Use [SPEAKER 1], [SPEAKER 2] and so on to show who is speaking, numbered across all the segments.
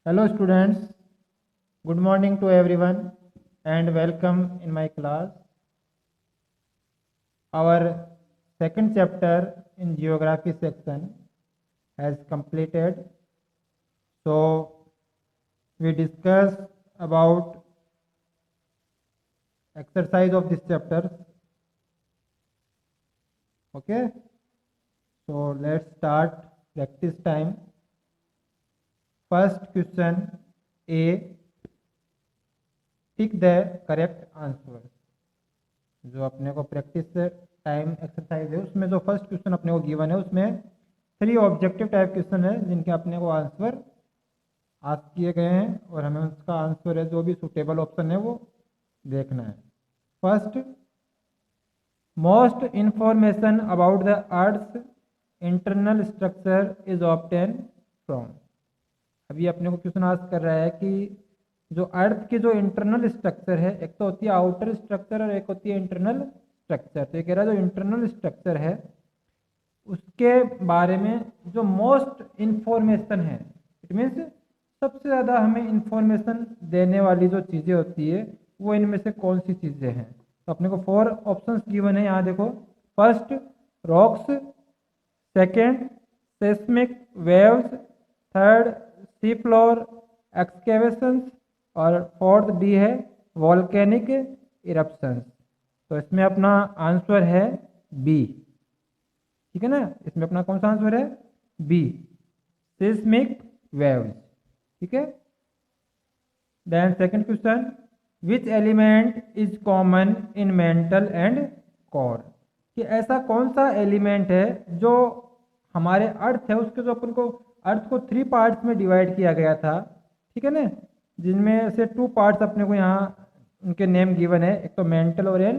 [SPEAKER 1] Hello students, good morning to everyone and welcome in my class. Our second chapter in geography section has completed. So we discuss about exercise of this chapter. Okay, so let's start practice time. First question A, tick the correct answer. जो अपने को practice time exercise है उसमें जो first question अपने को given है उसमें 3 ऑब्जेक्टिव टाइप क्वेश्चन है जिनके अपने को आंसर आस्क किए गए हैं और हमें उसका आंसर है जो भी सुटेबल ऑप्शन है वो देखना है। First, most information about the earth internal structure is obtain from. अभी अपने को क्वेश्चन आस्क कर रहा है कि जो अर्थ की जो इंटरनल स्ट्रक्चर है, एक तो होती है आउटर स्ट्रक्चर और एक होती है इंटरनल स्ट्रक्चर। तो ये कह रहा है जो इंटरनल स्ट्रक्चर है उसके बारे में जो मोस्ट इंफॉर्मेशन है, इट मीन्स सबसे ज़्यादा हमें इंफॉर्मेशन देने वाली जो चीज़ें होती है वो इनमें से कौन सी चीज़ें हैं। तो अपने को 4 ऑप्शंस गिवन है यहाँ देखो। First, rocks. Second, seismic waves. Third, sea floor excavations. और फोर्थ डी है वॉल्केनिक इरप्शंस। तो इसमें अपना आंसर है बी। ठीक है ना, इसमें अपना कौन सा आंसर है? B, seismic waves. ठीक है। Then second question, which element is common in mantle and core. कि ऐसा कौन सा एलिमेंट है जो हमारे अर्थ है उसके जो अपन को अर्थ को 3 पार्ट्स में डिवाइड किया गया था। ठीक है ना, जिनमें से 2 पार्ट्स अपने को यहाँ उनके नेम गिवन है, एक तो मेंटल और एन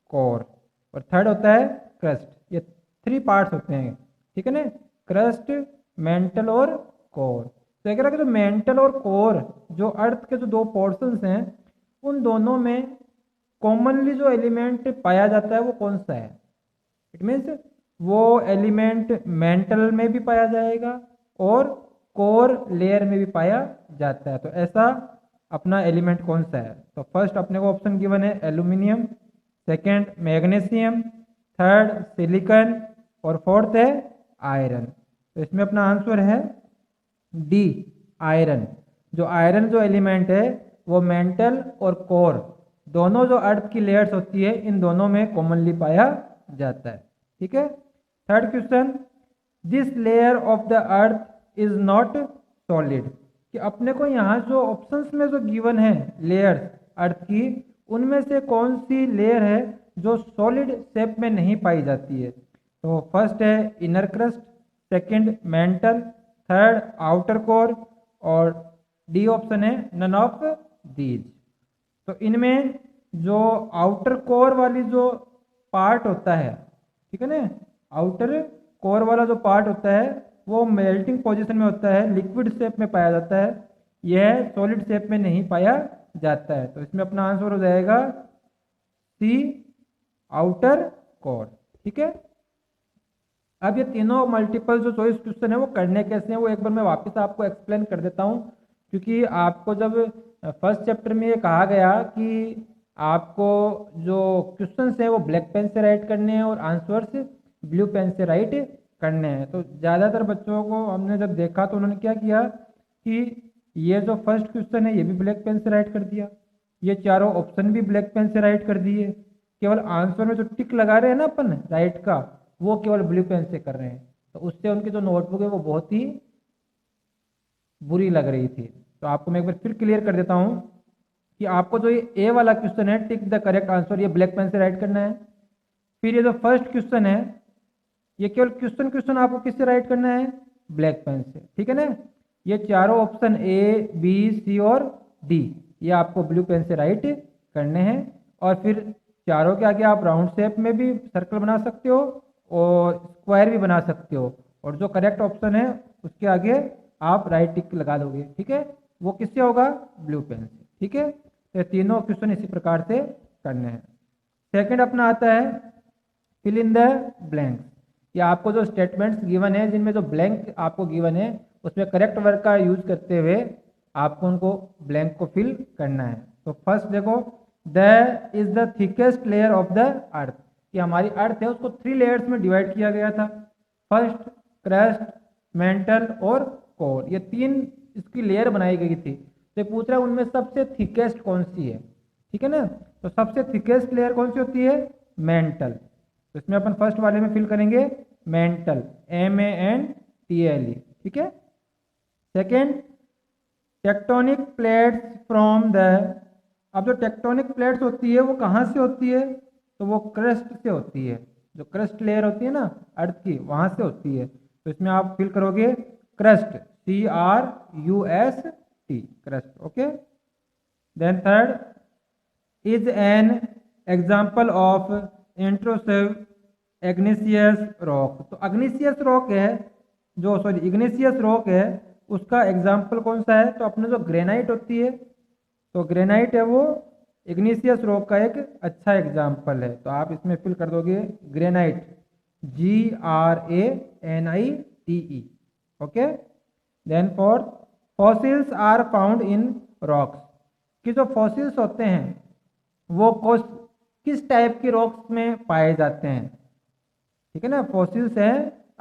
[SPEAKER 1] कोर, और थर्ड होता है क्रस्ट। ये 3 पार्ट्स होते हैं। ठीक है ना, क्रस्ट, मेंटल और कोर। तो कह रहा है कि जो मेंटल और कोर जो अर्थ के जो 2 पोर्शंस हैं उन दोनों में कॉमनली जो एलिमेंट पाया जाता है वो कौन सा है। इट मीन्स वो एलिमेंट मेंटल में भी पाया जाएगा और कोर लेयर में भी पाया जाता है। तो ऐसा अपना एलिमेंट कौन सा है? तो फर्स्ट अपने को ऑप्शन गिवन है aluminium, second magnesium, third silicon और फोर्थ है आयरन। तो इसमें अपना आंसर है डी, आयरन। जो आयरन जो एलिमेंट है वो मेंटल और कोर दोनों जो अर्थ की लेयर्स होती है इन दोनों में कॉमनली पाया जाता है। ठीक है। Third question, this layer of the earth is not solid. कि अपने को यहाँ जो ऑप्शंस में जो गिवन है लेयर्स अर्थ की, उनमें से कौन सी लेयर है जो सॉलिड शेप में नहीं पाई जाती है। तो फर्स्ट है inner crust, second mental, third outer core और डी ऑप्शन है नन ऑफ दीज। तो इनमें जो आउटर कोर वाली जो पार्ट होता है, ठीक है ना, आउटर कोर वाला जो पार्ट होता है वो मेल्टिंग पोजीशन में होता है, लिक्विड शेप में पाया जाता है, यह सॉलिड शेप में नहीं पाया जाता है। तो इसमें अपना आंसर हो जाएगा सी, आउटर कोर। ठीक है। अब ये तीनों मल्टीपल जो चॉइस क्वेश्चन है वो करने कैसे हैं वो एक बार मैं वापस आपको एक्सप्लेन कर देता हूँ। क्योंकि आपको जब फर्स्ट चैप्टर में ये कहा गया कि आपको जो क्वेश्चंस हैं वो ब्लैक पेन से राइट करने हैं और आंसर्स ब्लू पेन से राइट करने हैं, तो ज़्यादातर बच्चों को हमने जब देखा तो उन्होंने क्या किया कि ये जो फर्स्ट क्वेश्चन है ये भी ब्लैक पेन से राइट कर दिया, ये चारों ऑप्शन भी ब्लैक पेन से राइट कर दिए, केवल आंसर में जो टिक लगा रहे हैं ना अपन राइट का वो केवल ब्लू पेन से कर रहे हैं। तो उससे उनकी जो नोटबुक है वो बहुत ही बुरी लग रही थी। तो आपको मैं एक बार फिर क्लियर कर देता हूँ कि आपको जो ये ए वाला क्वेश्चन है टिक द करेक्ट आंसर, ये ब्लैक पेन से राइट करना है। फिर ये जो फर्स्ट क्वेश्चन है ये केवल क्वेश्चन आपको किससे राइट करना है? ब्लैक पेन से। ठीक है ना, ये चारों ऑप्शन ए बी सी और डी ये आपको ब्लू पेन से राइट करने हैं। और फिर चारों के आगे आप राउंड शेप में भी सर्कल बना सकते हो और स्क्वायर भी बना सकते हो, और जो करेक्ट ऑप्शन है उसके आगे आप राइट टिक लगा दोगे। ठीक है, वो किससे होगा? ब्लू पेन से। ठीक है, तो तीनों क्वेश्चन इसी प्रकार से करने हैं। सेकंड अपना आता है फिल इन द ब्लैंक्स। कि आपको जो स्टेटमेंट्स गिवन है जिनमें जो ब्लैंक आपको गिवन है उसमें करेक्ट वर्ड का यूज करते हुए आपको उनको ब्लैंक को फिल करना है। तो फर्स्ट देखो, the is the thickest layer of the earth, कि हमारी अर्थ है उसको 3 लेयर्स में डिवाइड किया गया था, फर्स्ट, क्रस्ट, मेंटल और कोर, ये 3 इसकी लेयर बनाई गई थी। तो पूछ रहा है उनमें सबसे थिकेस्ट कौन सी है, ठीक है ना। तो सबसे थिकेस्ट लेयर कौन सी होती है, मेंटल। तो इसमें अपन फर्स्ट वाले में फिल करेंगे मेंटल, MANTLE, ठीक है। Second, tectonic plates from the, अब जो टेक्टोनिक प्लेट्स होती है वो कहाँ से होती है, तो वो क्रस्ट से होती है, जो क्रस्ट लेयर होती है ना अर्थ की, वहाँ से होती है। तो इसमें आप फिल करोगे crust, CRUST, crust, okay. Then third, is an example of intrusive igneous rock, तो अग्नीशियस रॉक है जो, सॉरी इग्नीशियस रॉक है, उसका एग्जाम्पल कौन सा है, तो अपने जो ग्रेनाइट होती है, तो ग्रेनाइट है वो इग्नीशियस रॉक का एक अच्छा एग्जाम्पल है। तो आप इसमें फिल कर दोगे granite, GRANITE, okay. Then fourth, fossils are found in rocks, कि जो फॉसिल्स होते हैं वो किस टाइप की रॉक्स में पाए जाते हैं, ठीक है ना। फॉसिल्स है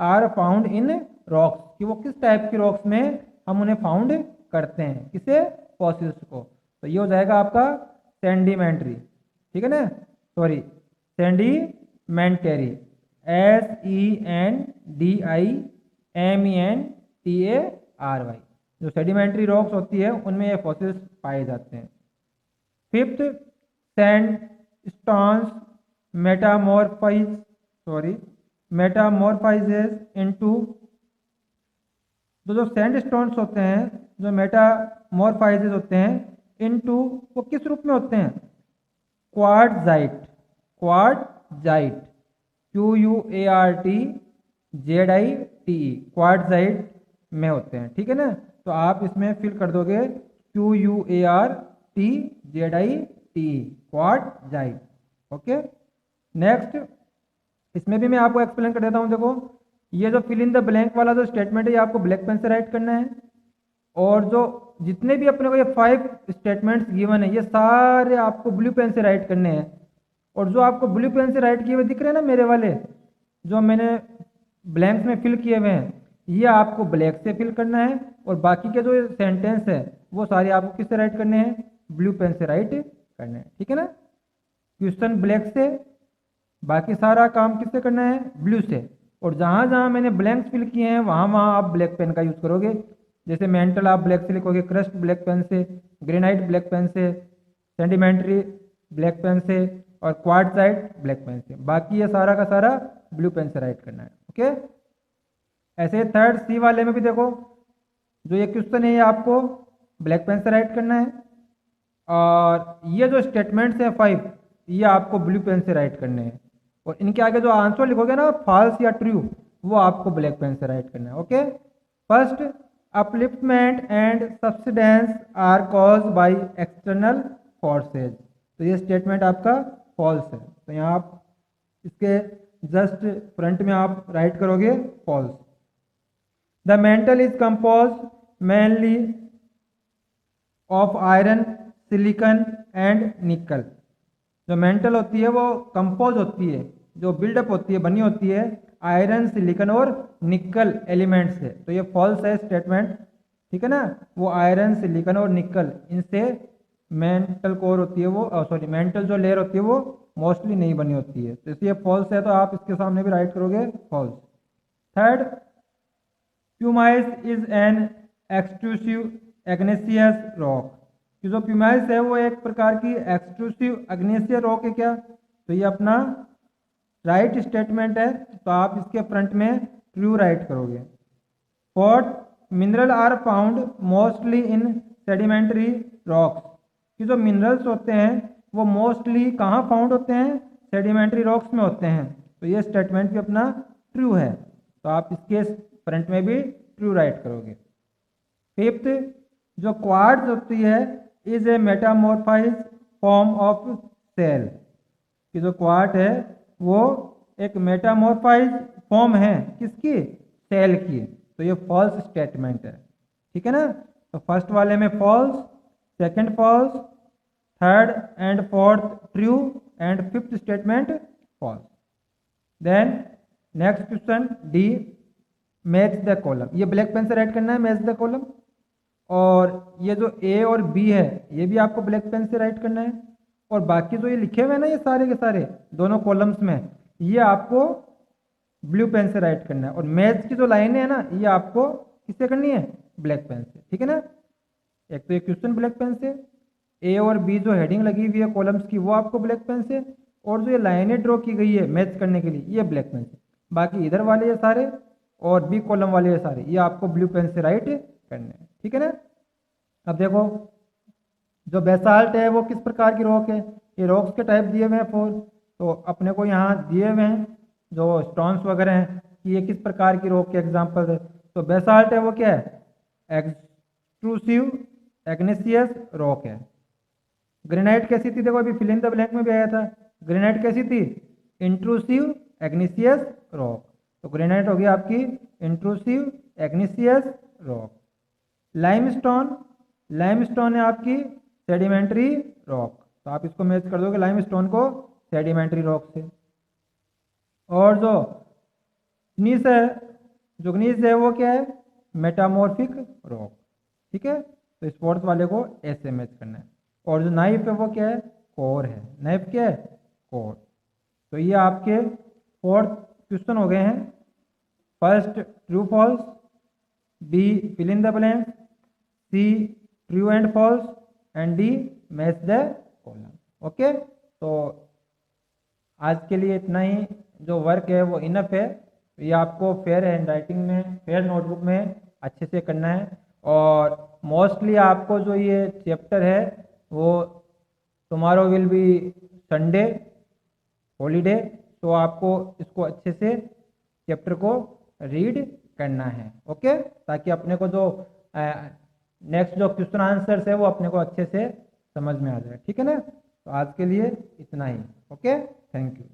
[SPEAKER 1] आर फाउंड इन रॉक्स, कि वो किस टाइप की रॉक्स में हम उन्हें फाउंड करते हैं, किसे, फॉसिल्स को। तो ये हो जाएगा आपका सेंडिमेंट्री, ठीक है ना, सॉरी सेंडिमेंटरी, SENDIMENTARY, जो सेडिमेंट्री रॉक्स होती है उनमें ये फॉसिल्स पाए जाते हैं। फिफ्थ, सैंडस्टोन्स मेटामॉर्फाइजेस इनटू, तो जो सैंडस्टोन्स होते हैं, जो मेटामॉर्फाइजेस होते हैं इनटू, वो किस रूप में होते हैं, क्वार्टजाइट, QUARTZITE, क्वार्टजाइट में होते हैं, ठीक है ना। तो आप इसमें फिल कर दोगे QUARTZITE, क्वार्टजाइट, ओके। नेक्स्ट, इसमें भी मैं आपको एक्सप्लेन कर देता हूँ। देखो, ये जो फिल इन द ब्लैंक वाला जो स्टेटमेंट है ये आपको ब्लैक पेन से राइट करना है, और जो जितने भी अपने को ये 5 स्टेटमेंट्स गिवन है ये सारे आपको ब्लू पेन से राइट करने हैं। और जो आपको ब्लू पेन से राइट किए हुए दिख रहे हैं ना मेरे वाले, जो मैंने ब्लैंक्स में फिल किए हुए हैं, ये आपको ब्लैक से फिल करना है, और बाकी के जो सेंटेंस है वो सारे आपको किससे राइट करने हैं, ब्लू पेन से राइट करने हैं, ठीक है ना। क्वेश्चन ब्लैक से, बाकी सारा काम किससे करना है, ब्लू से। और जहाँ जहाँ मैंने ब्लैंक्स फिल किए हैं वहाँ वहाँ आप ब्लैक पेन का यूज़ करोगे। जैसे मेंटल आप ब्लैक से लिखोगे, क्रस्ट ब्लैक पेन से, ग्रेनाइट ब्लैक पेन से, सेंडिमेंट्री ब्लैक पेन से, और क्वार्टजाइट ब्लैक पेन से। बाकी ये सारा का सारा ब्लू पेन से राइट करना है, ओके। ऐसे थर्ड सी वाले में भी देखो, जो ये क्वेश्चन है ये आपको ब्लैक पेन से राइट करना है, और ये जो स्टेटमेंट्स हैं 5 ये आपको ब्लू पेन से राइट करने हैं, और इनके आगे जो आंसर लिखोगे ना फॉल्स या ट्रू, वो आपको ब्लैक पेन से राइट करना है, okay. First, upliftment and subsidence are cause by external forces, तो ये स्टेटमेंट आपका फॉल्स है। तो यहाँ आप इसके जस्ट फ्रंट में आप राइट करोगे false. The mantle is compose mainly of iron, silicon and nickel, जो मेंटल होती है वो कंपोज होती है, जो बिल्डअप होती है, बनी होती है आयरन, सिलिकॉन और निकल एलिमेंट से। तो ये फॉल्स है स्टेटमेंट, ठीक है ना। वो आयरन, सिलिकॉन और निकल, इनसे मेंटल कोर होती है वो, सॉरी मेंटल जो लेयर होती है वो मोस्टली नहीं बनी होती है। तो इसलिए फॉल्स है, तो आप इसके सामने भी राइट करोगे false. Third, pumice is an extrusive igneous rock, कि जो प्यूमाइस है वो एक प्रकार की एक्सट्रूसिव एग्नेशियस रॉक है क्या, तो ये अपना राइट स्टेटमेंट है, तो आप इसके फ्रंट में ट्रू राइट करोगे। Fourth, mineral are found mostly in sedimentary rocks, कि जो मिनरल्स होते हैं वो मोस्टली कहाँ फाउंड होते हैं, सेडिमेंट्री रॉक्स में होते हैं। तो ये स्टेटमेंट भी अपना ट्रू है, तो आप इसके फ्रंट में भी ट्रू राइट करोगे। फिफ्थ, जो क्वार्ट्ज होती है is a metamorphise form of cell, कि जो क्वार्ट है वो एक मेटामॉर्फाइज फॉर्म है किसकी, सेल की। तो ये फॉल्स स्टेटमेंट है, ठीक है ना। तो फर्स्ट वाले में false, second false, third and fourth true and fifth statement false. Then next question D, match the column. ये ब्लैक पेन से राइट करना है मैच द कॉलम, और ये जो ए और बी है ये भी आपको ब्लैक पेन से राइट करना है, और बाकी जो ये लिखे हुए हैं ना ये सारे के सारे दोनों कॉलम्स में, ये आपको ब्लू पेन से राइट करना है। और मैच की जो लाइनें है ना ये आपको किससे करनी है, ब्लैक पेन से, ठीक है ना। एक तो ये क्वेश्चन ब्लैक पेन से, ए और बी जो हेडिंग लगी हुई है कॉलम्स की वो आपको ब्लैक पेन से, और जो ये लाइनें ड्रॉ की गई है मैच करने के लिए ये ब्लैक पेन से। बाकी इधर वाले ये सारे और बी कॉलम वाले ये सारे ये आपको ब्लू पेन से राइट करने हैं, ठीक है ना। अब देखो जो बेसाल्ट है वो किस प्रकार की रॉक है, ये रॉक्स के टाइप दिए हुए हैं फोर, तो अपने को यहाँ दिए हुए हैं जो स्टोन्स वगैरह हैं कि ये किस प्रकार की रॉक के एग्जाम्पल है। तो बेसाल्ट है वो क्या है, एक्सट्रूसिव एग्नेसियस रॉक है। ग्रेनाइट कैसी थी, देखो अभी फिल इन द ब्लैंक में भी आया था, ग्रेनाइट कैसी थी, इंट्रूसिव एग्नेसियस रॉक। तो ग्रेनाइट हो गया आपकी इंट्रूसिव एग्नेसियस रॉक। लाइमस्टोन, लाइमस्टोन है आपकी सेडिमेंट्री रॉक, तो आप इसको मैच कर दोगे लाइमस्टोन को सेडिमेंट्री रॉक से। और जो ग्नीस है, जो ग्नीस है वो क्या है, मेटामॉर्फिक रॉक, ठीक है। तो इस फोर्थ वाले को ऐसे मैच करना है। और जो नाइफ है वो क्या है, कोर है, नाइफ क्या है, कोर। तो ये आपके फोर्थ क्वेश्चन हो गए हैं। First true false, B fill in the blank, C true and false, and D match the column. Okay, तो आज के लिए इतना ही, जो वर्क है वो इनफ है। ये आपको फेयर हैंड राइटिंग में, फेयर नोटबुक में अच्छे से करना है। और मोस्टली आपको जो ये चैप्टर है वो tomorrow will be Sunday holiday, तो आपको इसको अच्छे से चैप्टर को रीड करना है, ओके, ताकि अपने को जो नेक्स्ट जो क्वेश्चन आंसर्स है वो अपने को अच्छे से समझ में आ जाए, ठीक है ना। तो आज के लिए इतना ही, ओके, थैंक यू।